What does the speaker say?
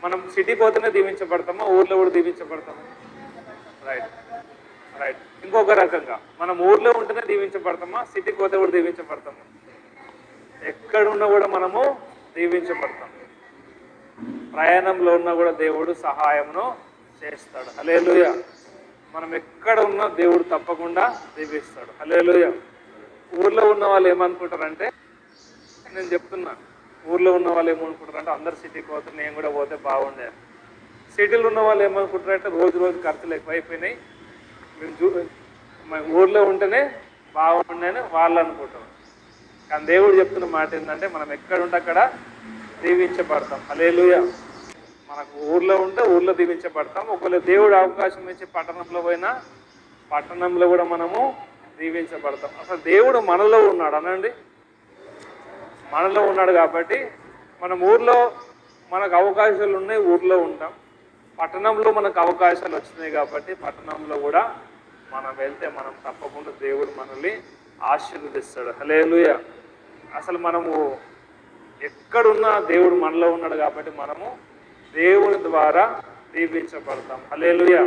మనం సిటీ పోతేనే దీవించబడతామా, ఊర్లో కూడా దీవించబడతామా? Right, right. ఇంకొక రకంగా మనం ఊర్లో ఉంటేనే దీవించబడతామా, సిటీకి పోతే కూడా దీవించబడతామా? ఎక్కడున్నా కూడా మనము దీవించబడతాం. ప్రయాణంలో ఉన్నా కూడా దేవుడు సహాయమును చేస్తాడు. హల్లెలూయా. మనం ఎక్కడ ఉన్నా దేవుడు తప్పకుండా దీవిస్తాడు. హల్లెలూయా. ఊర్లో ఉన్న వాళ్ళు ఏమనుకుంటారంటే, నేను చెప్తున్నా, ఊర్లో ఉన్న వాళ్ళు ఏమనుకుంటారంటే అందరు సిటీకి పోతే నేను కూడా పోతే బాగుండే. సిటీలో ఉన్న వాళ్ళు ఏమనుకుంటారంటే రోజు రోజు ఖర్చులు ఎక్కువైపోయినాయి, మేము ఊర్లో ఉంటేనే బాగుండే అని వాళ్ళు అనుకుంటారు. కానీ దేవుడు చెప్తున్న మాట ఏంటంటే మనం ఎక్కడ ఉంటే అక్కడ దీవించబడతాం. హల్లెలూయా. మనకు ఊర్లో ఉంటే ఊర్లో దీవించబడతాం. ఒకవేళ దేవుడు అవకాశం ఇచ్చి పట్టణంలో పోయినా పట్టణంలో కూడా మనము దీవించబడతాం. అసలు దేవుడు మనలో ఉన్నాడు అనండి. మనలో ఉన్నాడు కాబట్టి మనం ఊర్లో మనకు అవకాశాలు ఉన్నాయి, ఊర్లో ఉంటాం. పట్టణంలో మనకు అవకాశాలు వచ్చినాయి కాబట్టి పట్టణంలో కూడా మనం వెళ్తే మనం తప్పకుండా దేవుడు మనల్ని ఆశీర్వదిస్తాడు. హల్లెలూయా. అసలు మనము ఎక్కడున్నా దేవుడు మనలో ఉన్నాడు కాబట్టి మనము దేవుని ద్వారా దీవించబడతాం. హల్లెలూయా.